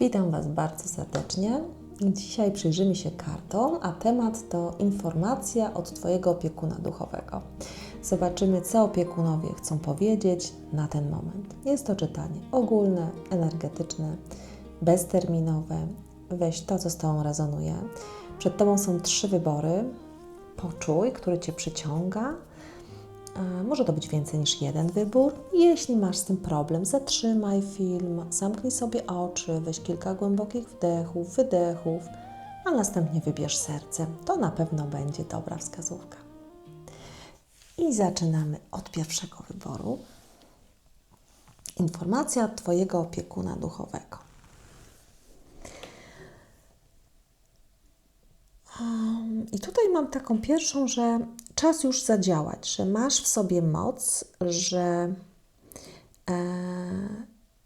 Witam Was bardzo serdecznie. Dzisiaj przyjrzymy się kartom, a temat to informacja od Twojego opiekuna duchowego. Zobaczymy, co opiekunowie chcą powiedzieć na ten moment. Jest to czytanie ogólne, energetyczne, bezterminowe. Weź to, co z Tobą rezonuje. Przed Tobą są 3 wybory. Poczuj, który Cię przyciąga. Może to być więcej niż jeden wybór. Jeśli masz z tym problem, zatrzymaj film, zamknij sobie oczy, weź kilka głębokich wdechów, wydechów, a następnie wybierz serce. To na pewno będzie dobra wskazówka. I zaczynamy od pierwszego wyboru. Informacja od Twojego opiekuna duchowego. I tutaj mam taką pierwszą, że czas już zadziałać, że masz w sobie moc, że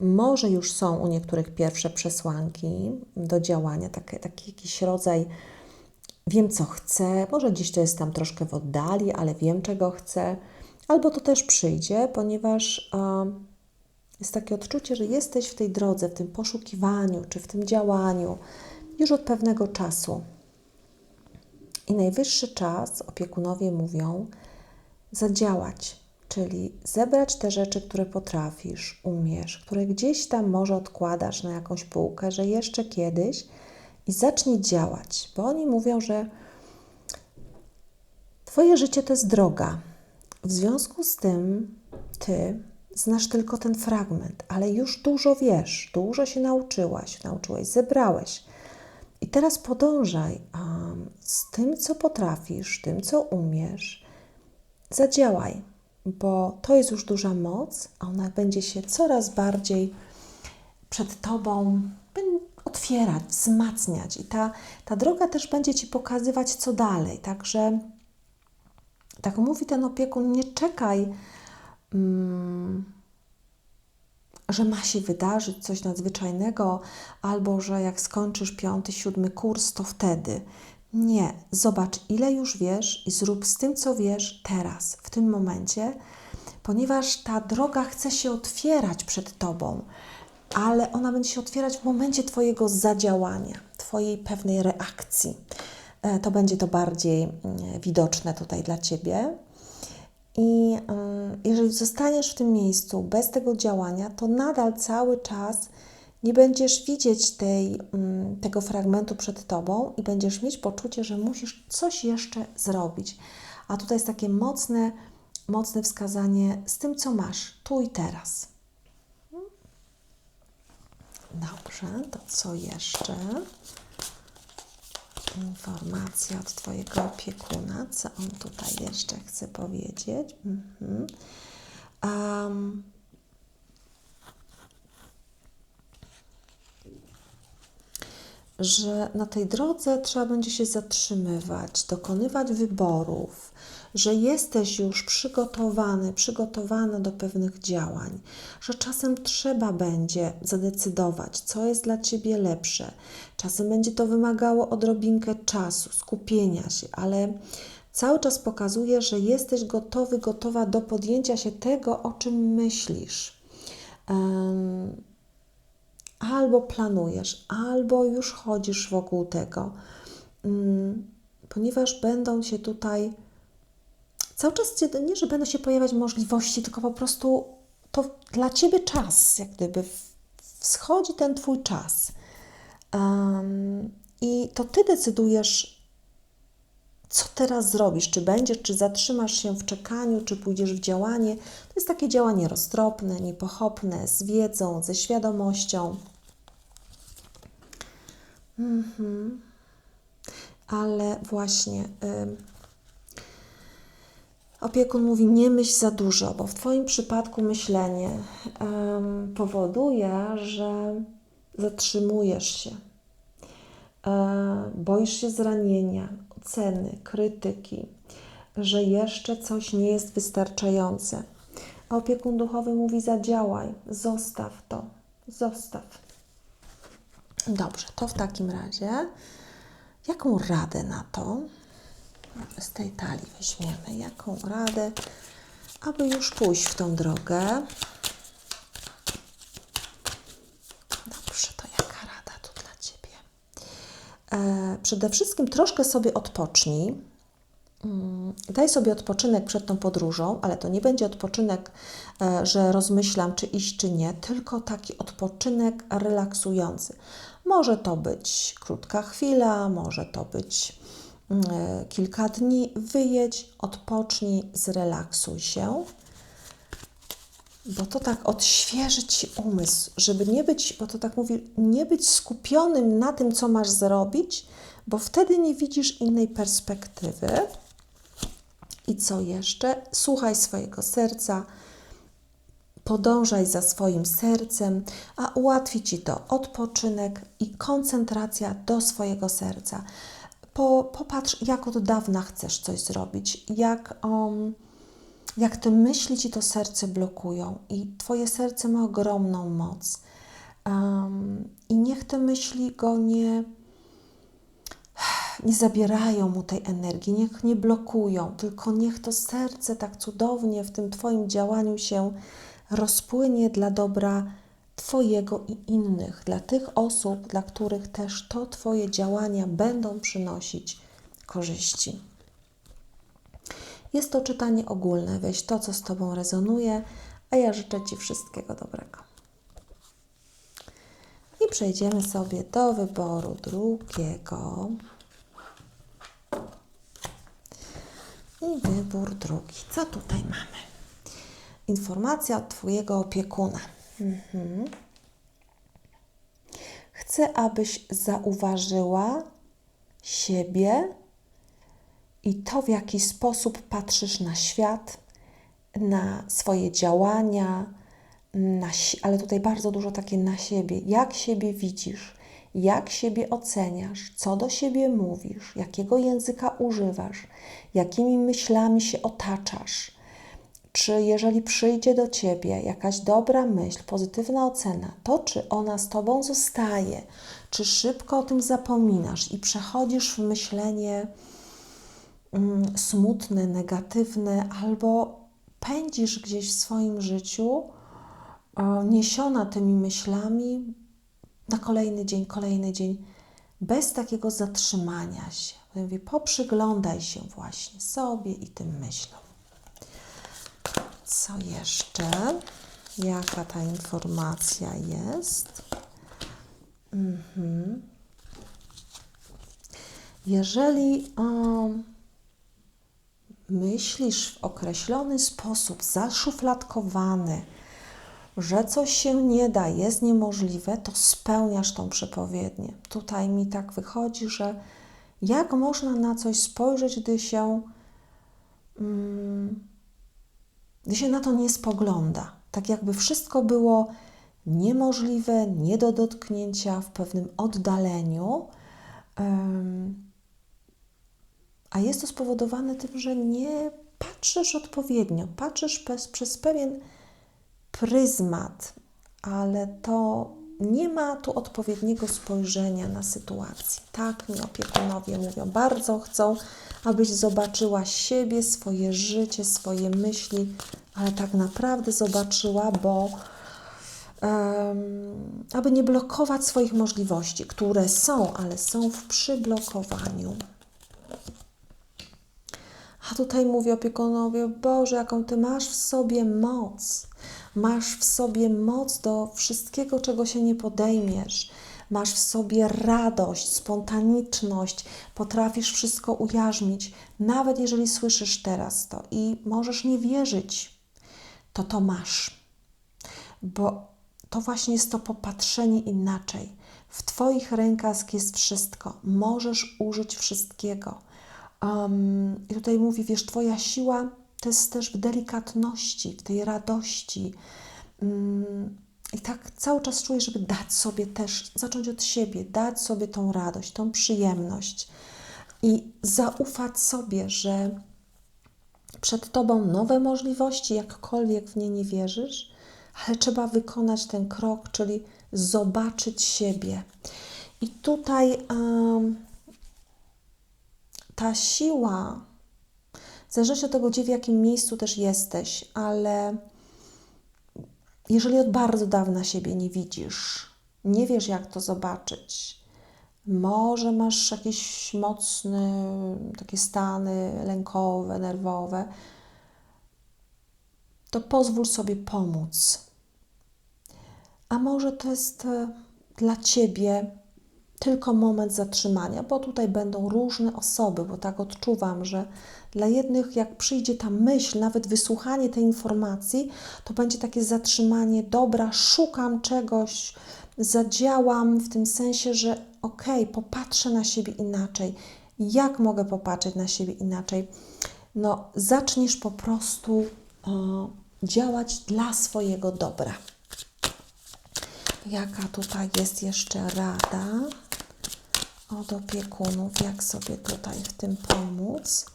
może już są u niektórych pierwsze przesłanki do działania, taki jakiś rodzaj wiem, co chcę, może gdzieś to jest tam troszkę w oddali, ale wiem, czego chcę, albo to też przyjdzie, ponieważ jest takie odczucie, że jesteś w tej drodze, w tym poszukiwaniu, czy w tym działaniu już od pewnego czasu. I najwyższy czas, opiekunowie mówią, zadziałać, czyli zebrać te rzeczy, które potrafisz, umiesz, które gdzieś tam może odkładasz na jakąś półkę, że jeszcze kiedyś i zacznij działać, bo oni mówią, że Twoje życie to jest droga. W związku z tym Ty znasz tylko ten fragment, ale już dużo wiesz, dużo się nauczyłeś, zebrałeś. I teraz podążaj z tym, co potrafisz, tym, co umiesz. Zadziałaj, bo to jest już duża moc, a ona będzie się coraz bardziej przed Tobą otwierać, wzmacniać. I ta droga też będzie Ci pokazywać, co dalej. Także, tak mówi ten opiekun, nie czekaj, że ma się wydarzyć coś nadzwyczajnego, albo że jak skończysz 5., 7. kurs, to wtedy. Nie, zobacz, ile już wiesz i zrób z tym, co wiesz teraz, w tym momencie, ponieważ ta droga chce się otwierać przed Tobą, ale ona będzie się otwierać w momencie Twojego zadziałania, Twojej pewnej reakcji. To będzie to bardziej widoczne tutaj dla Ciebie. I jeżeli zostaniesz w tym miejscu bez tego działania, to nadal cały czas nie będziesz widzieć tego fragmentu przed Tobą i będziesz mieć poczucie, że musisz coś jeszcze zrobić. A tutaj jest takie mocne wskazanie z tym, co masz, tu i teraz. Dobrze, to co jeszcze? Informacja od Twojego opiekuna, co on tutaj jeszcze chce powiedzieć. Że na tej drodze trzeba będzie się zatrzymywać, dokonywać wyborów, że jesteś już przygotowana do pewnych działań, że czasem trzeba będzie zadecydować, co jest dla Ciebie lepsze. Czasem będzie to wymagało odrobinkę czasu, skupienia się, ale cały czas pokazuje, że jesteś gotowa do podjęcia się tego, o czym myślisz. Albo planujesz, albo już chodzisz wokół tego, ponieważ będą się tutaj cały czas, nie że będą się pojawiać możliwości, tylko po prostu to dla Ciebie czas, jak gdyby wschodzi ten Twój czas. I to Ty decydujesz, co teraz zrobisz, czy zatrzymasz się w czekaniu, czy pójdziesz w działanie. To jest takie działanie roztropne, niepochopne, z wiedzą, ze świadomością. Ale właśnie opiekun mówi, nie myśl za dużo, bo w Twoim przypadku myślenie powoduje, że zatrzymujesz się, boisz się zranienia, oceny, krytyki, że jeszcze coś nie jest wystarczające. A opiekun duchowy mówi, zadziałaj, zostaw to, zostaw. Dobrze, to w takim razie, jaką radę na to? Może z tej talii weźmiemy, jaką radę, aby już pójść w tą drogę. Dobrze, to jaka rada przede wszystkim troszkę sobie odpocznij. Daj sobie odpoczynek przed tą podróżą, ale to nie będzie odpoczynek, że rozmyślam, czy iść, czy nie, tylko taki odpoczynek relaksujący. Może to być krótka chwila, może to być kilka dni. Wyjedź, odpocznij, zrelaksuj się, bo to tak odświeży Ci umysł, żeby nie być, bo to tak mówi, nie być skupionym na tym, co masz zrobić, bo wtedy nie widzisz innej perspektywy. I co jeszcze? Słuchaj swojego serca, podążaj za swoim sercem, a ułatwi Ci to odpoczynek i koncentracja do swojego serca. Popatrz, jak od dawna chcesz coś zrobić, jak te myśli Ci to serce blokują i Twoje serce ma ogromną moc. I niech te myśli go nie zabierają mu tej energii, niech nie blokują, tylko niech to serce tak cudownie w tym Twoim działaniu się rozpłynie dla dobra Twojego i innych, dla tych osób, dla których też to Twoje działania będą przynosić korzyści. Jest to czytanie ogólne, weź to, co z Tobą rezonuje, a ja życzę Ci wszystkiego dobrego. I przejdziemy sobie do wyboru drugiego. I wybór drugi. Co tutaj mamy? Informacja od Twojego opiekuna. Chcę, abyś zauważyła siebie i to, w jaki sposób patrzysz na świat, na swoje działania, ale tutaj bardzo dużo takie na siebie. Jak siebie widzisz, jak siebie oceniasz, co do siebie mówisz, jakiego języka używasz, jakimi myślami się otaczasz. Czy jeżeli przyjdzie do Ciebie jakaś dobra myśl, pozytywna ocena, to czy ona z Tobą zostaje, czy szybko o tym zapominasz i przechodzisz w myślenie smutne, negatywne, albo pędzisz gdzieś w swoim życiu, niesiona tymi myślami na kolejny dzień, bez takiego zatrzymania się. Mówię, poprzyglądaj się właśnie sobie i tym myślom. Co jeszcze? Jaka ta informacja jest? Jeżeli myślisz w określony sposób, zaszufladkowany, że coś się nie da, jest niemożliwe, to spełniasz tą przepowiednię. Tutaj mi tak wychodzi, że jak można na coś spojrzeć, gdy się na to nie spogląda. Tak jakby wszystko było niemożliwe, nie do dotknięcia, w pewnym oddaleniu, a jest to spowodowane tym, że nie patrzysz odpowiednio, patrzysz przez pewien pryzmat, ale to nie ma tu odpowiedniego spojrzenia na sytuację. Tak mi opiekunowie mówią, bardzo chcą, abyś zobaczyła siebie, swoje życie, swoje myśli, ale tak naprawdę zobaczyła, bo aby nie blokować swoich możliwości, które są, ale są w przyblokowaniu. A tutaj mówi opiekunowie, Boże, jaką Ty masz w sobie moc. Masz w sobie moc do wszystkiego, czego się nie podejmiesz. Masz w sobie radość, spontaniczność, potrafisz wszystko ujarzmić. Nawet jeżeli słyszysz teraz to i możesz nie wierzyć, to masz. Bo to właśnie jest to popatrzenie inaczej. W Twoich rękach jest wszystko. Możesz użyć wszystkiego. I tutaj mówi, wiesz, Twoja siła to jest też w delikatności, w tej radości. I tak cały czas czuję, żeby dać sobie też, zacząć od siebie, dać sobie tą radość, tą przyjemność i zaufać sobie, że przed Tobą nowe możliwości, jakkolwiek w nie nie wierzysz, ale trzeba wykonać ten krok, czyli zobaczyć siebie. I tutaj ta siła, w zależności od tego, gdzie, w jakim miejscu też jesteś, ale jeżeli od bardzo dawna siebie nie widzisz, nie wiesz, jak to zobaczyć, Może masz jakieś mocne takie stany lękowe, nerwowe, to pozwól sobie pomóc. A może to jest dla Ciebie tylko moment zatrzymania, bo tutaj będą różne osoby, bo tak odczuwam, że dla jednych jak przyjdzie ta myśl, nawet wysłuchanie tej informacji, to będzie takie zatrzymanie, dobra, szukam czegoś, zadziałam w tym sensie, że okej, popatrzę na siebie inaczej. Jak mogę popatrzeć na siebie inaczej? No, zaczniesz po prostu działać dla swojego dobra. Jaka tutaj jest jeszcze rada od opiekunów, jak sobie tutaj w tym pomóc?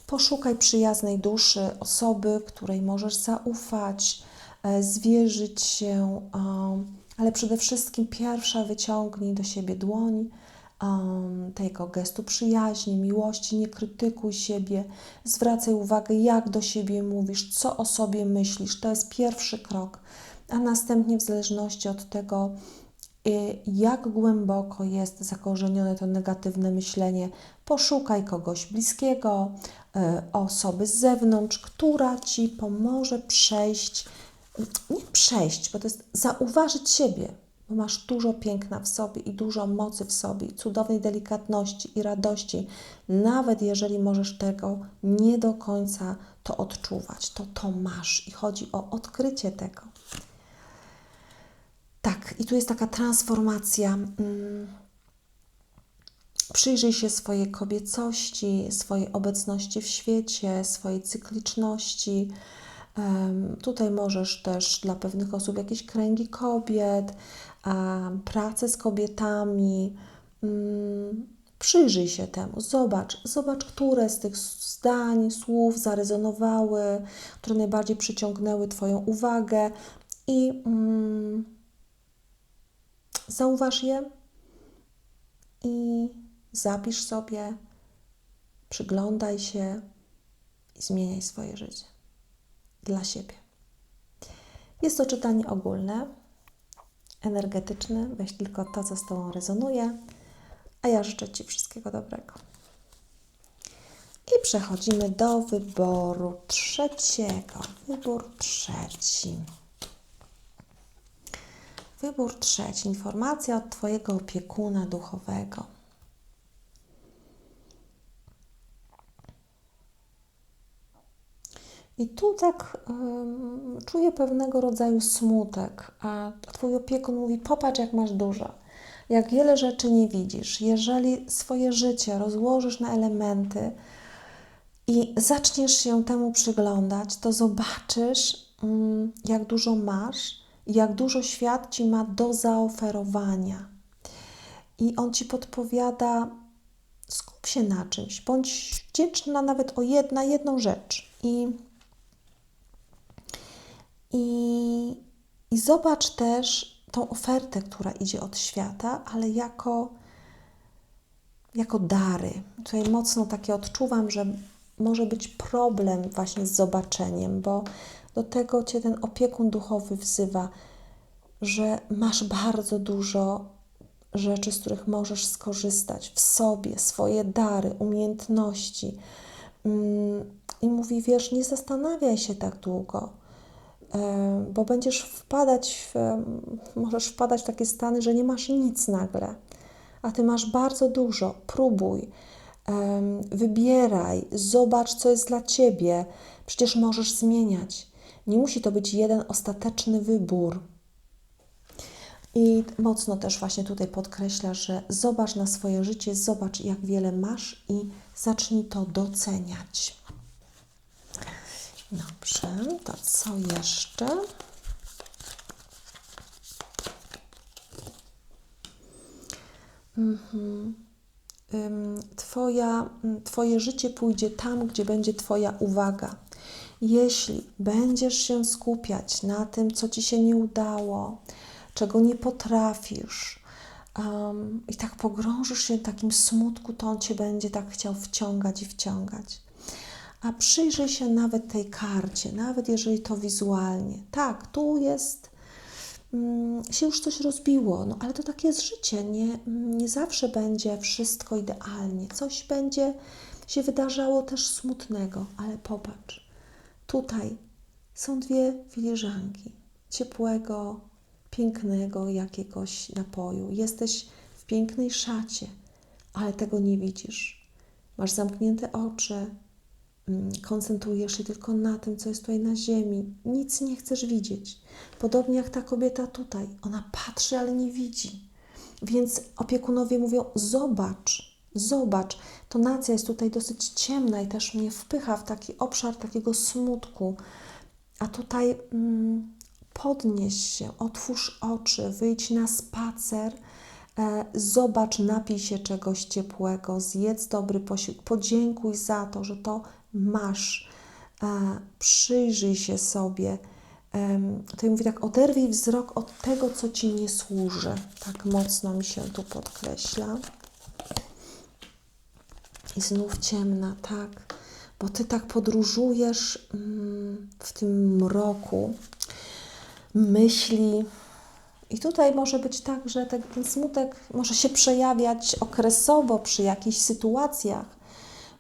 Poszukaj przyjaznej duszy, osoby, której możesz zaufać, zwierzyć się, ale przede wszystkim pierwsza wyciągnij do siebie dłoń, tego gestu przyjaźni, miłości, nie krytykuj siebie, zwracaj uwagę, jak do siebie mówisz, co o sobie myślisz. To jest pierwszy krok, a następnie w zależności od tego, jak głęboko jest zakorzenione to negatywne myślenie, poszukaj kogoś bliskiego, osoby z zewnątrz, która Ci pomoże przejść, nie przejść, bo to jest zauważyć siebie, bo masz dużo piękna w sobie i dużo mocy w sobie, i cudownej delikatności i radości, nawet jeżeli możesz tego nie do końca to odczuwać, to masz i chodzi o odkrycie tego. Tak, i tu jest taka transformacja. Przyjrzyj się swojej kobiecości, swojej obecności w świecie, swojej cykliczności. Tutaj możesz też dla pewnych osób jakieś kręgi kobiet, pracę z kobietami. Przyjrzyj się temu, zobacz, które z tych zdań, słów zarezonowały, które najbardziej przyciągnęły Twoją uwagę i zauważ je i zapisz sobie, przyglądaj się i zmieniaj swoje życie dla siebie. Jest to czytanie ogólne, energetyczne, weź tylko to, co z Tobą rezonuje, a ja życzę Ci wszystkiego dobrego. I przechodzimy do wyboru trzeciego. Wybór trzeci. Wybór trzeci. Informacja od Twojego opiekuna duchowego. I tu tak czuję pewnego rodzaju smutek, a Twój opiekun mówi, popatrz jak masz dużo, jak wiele rzeczy nie widzisz. Jeżeli swoje życie rozłożysz na elementy i zaczniesz się temu przyglądać, to zobaczysz, jak dużo masz i jak dużo świat Ci ma do zaoferowania. I on Ci podpowiada, skup się na czymś, bądź wdzięczna nawet na jedną rzecz. I zobacz też tą ofertę, która idzie od świata, ale jako dary. Tutaj mocno takie odczuwam, że może być problem właśnie z zobaczeniem, bo do tego Cię ten opiekun duchowy wzywa, że masz bardzo dużo rzeczy, z których możesz skorzystać w sobie, swoje dary, umiejętności. I mówi, wiesz, nie zastanawiaj się tak długo, bo możesz wpadać w takie stany, że nie masz nic nagle, a Ty masz bardzo dużo. Próbuj, wybieraj, zobacz, co jest dla Ciebie. Przecież możesz zmieniać. Nie musi to być jeden ostateczny wybór. I mocno też właśnie tutaj podkreśla, że zobacz na swoje życie, zobacz, jak wiele masz i zacznij to doceniać. Dobrze, to co jeszcze? Twoje życie pójdzie tam, gdzie będzie Twoja uwaga. Jeśli będziesz się skupiać na tym, co Ci się nie udało, czego nie potrafisz, i tak pogrążysz się w takim smutku, to on Cię będzie tak chciał wciągać i wciągać. A przyjrzyj się nawet tej karcie, nawet jeżeli to wizualnie. Tak, tu jest się już coś rozbiło. No ale to takie jest życie. Nie zawsze będzie wszystko idealnie. Coś będzie się wydarzało też smutnego, ale popatrz. Tutaj są 2 filiżanki ciepłego, pięknego jakiegoś napoju. Jesteś w pięknej szacie, ale tego nie widzisz. Masz zamknięte oczy, koncentrujesz się tylko na tym, co jest tutaj na ziemi. Nic nie chcesz widzieć. Podobnie jak ta kobieta tutaj. Ona patrzy, ale nie widzi. Więc opiekunowie mówią, zobacz, zobacz. Tonacja jest tutaj dosyć ciemna i też mnie wpycha w taki obszar takiego smutku. A tutaj podnieś się, otwórz oczy, wyjdź na spacer, zobacz, napij się czegoś ciepłego, zjedz dobry posiłek, podziękuj za to, że to masz, przyjrzyj się sobie. To ja mówię tak, oderwij wzrok od tego, co Ci nie służy. Tak mocno mi się tu podkreśla. I znów ciemna, tak, bo Ty tak podróżujesz w tym mroku myśli. I tutaj może być tak, że ten smutek może się przejawiać okresowo przy jakichś sytuacjach,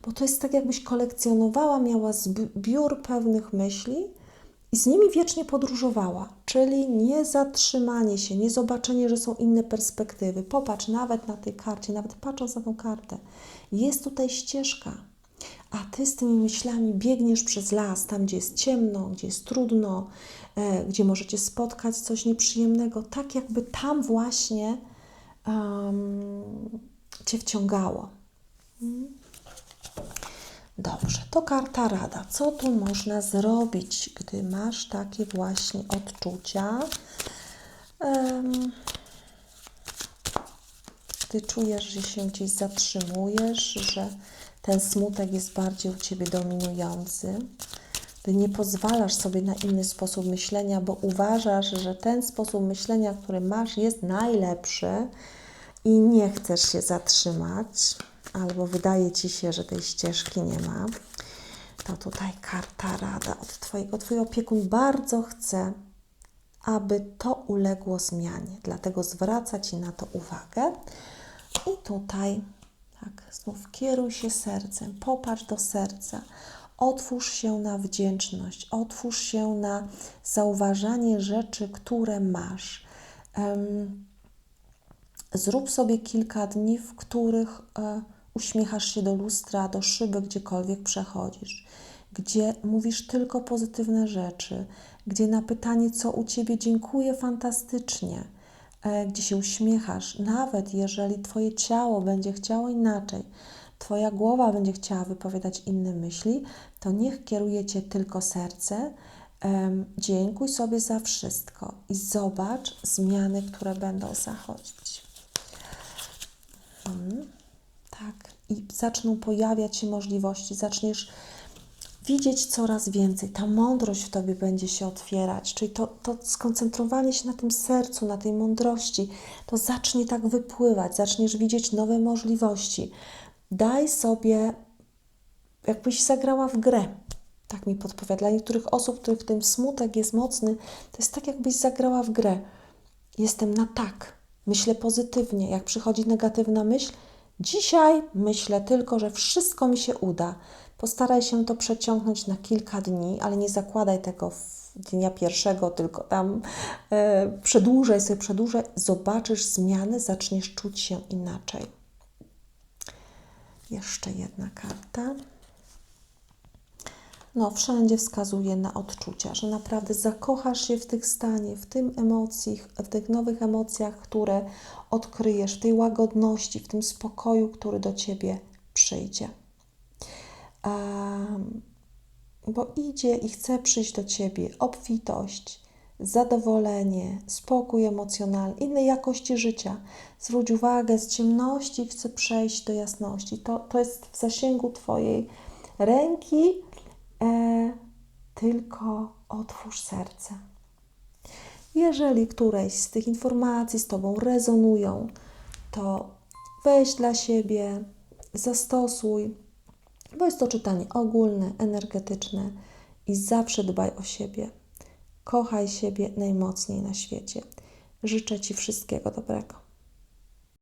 bo to jest tak, jakbyś kolekcjonowała, miała zbiór pewnych myśli i z nimi wiecznie podróżowała, czyli nie zatrzymanie się, nie zobaczenie, że są inne perspektywy. Popatrz nawet na tej karcie, nawet patrząc na tą kartę, jest tutaj ścieżka, a Ty z tymi myślami biegniesz przez las, tam gdzie jest ciemno, gdzie jest trudno, gdzie możecie spotkać coś nieprzyjemnego, tak jakby tam właśnie Cię wciągało. Dobrze, to karta rada. Co tu można zrobić, gdy masz takie właśnie odczucia? Gdy czujesz, że się gdzieś zatrzymujesz, że ten smutek jest bardziej u Ciebie dominujący, gdy nie pozwalasz sobie na inny sposób myślenia, bo uważasz, że ten sposób myślenia, który masz, jest najlepszy i nie chcesz się zatrzymać, albo wydaje Ci się, że tej ścieżki nie ma, to tutaj karta rada od Twój opiekun bardzo chce, aby to uległo zmianie. Dlatego zwraca Ci na to uwagę. I tutaj, tak, znów kieruj się sercem, popatrz do serca, otwórz się na wdzięczność, otwórz się na zauważanie rzeczy, które masz. Zrób sobie kilka dni, w których uśmiechasz się do lustra, do szyby, gdziekolwiek przechodzisz, gdzie mówisz tylko pozytywne rzeczy, gdzie na pytanie, co u Ciebie, dziękuję fantastycznie, gdzie się uśmiechasz, nawet jeżeli Twoje ciało będzie chciało inaczej, Twoja głowa będzie chciała wypowiadać inne myśli, to niech kieruje Cię tylko serce. Dziękuj sobie za wszystko i zobacz zmiany, które będą zachodzić. Tak, i zaczną pojawiać się możliwości, zaczniesz widzieć coraz więcej. Ta mądrość w Tobie będzie się otwierać, czyli to skoncentrowanie się na tym sercu, na tej mądrości, to zacznie tak wypływać, zaczniesz widzieć nowe możliwości. Daj sobie, jakbyś zagrała w grę. Tak mi podpowiada. Dla niektórych osób, których ten smutek jest mocny, to jest tak, jakbyś zagrała w grę. Jestem na tak, myślę pozytywnie. Jak przychodzi negatywna myśl, dzisiaj myślę tylko, że wszystko mi się uda. Postaraj się to przeciągnąć na kilka dni, ale nie zakładaj tego w dnia pierwszego, tylko tam przedłużaj. Zobaczysz zmiany, zaczniesz czuć się inaczej. Jeszcze jedna karta. No, wszędzie wskazuje na odczucia, że naprawdę zakochasz się w tych stanie, w tym emocji, w tych nowych emocjach, które odkryjesz, w tej łagodności, w tym spokoju, który do Ciebie przyjdzie. Bo idzie i chce przyjść do Ciebie obfitość, zadowolenie, spokój emocjonalny, innej jakości życia. Zwróć uwagę, z ciemności chce przejść do jasności. To jest w zasięgu Twojej ręki, tylko otwórz serce. Jeżeli któreś z tych informacji z Tobą rezonują, to weź dla siebie, zastosuj, bo jest to czytanie ogólne, energetyczne i zawsze dbaj o siebie. Kochaj siebie najmocniej na świecie. Życzę Ci wszystkiego dobrego.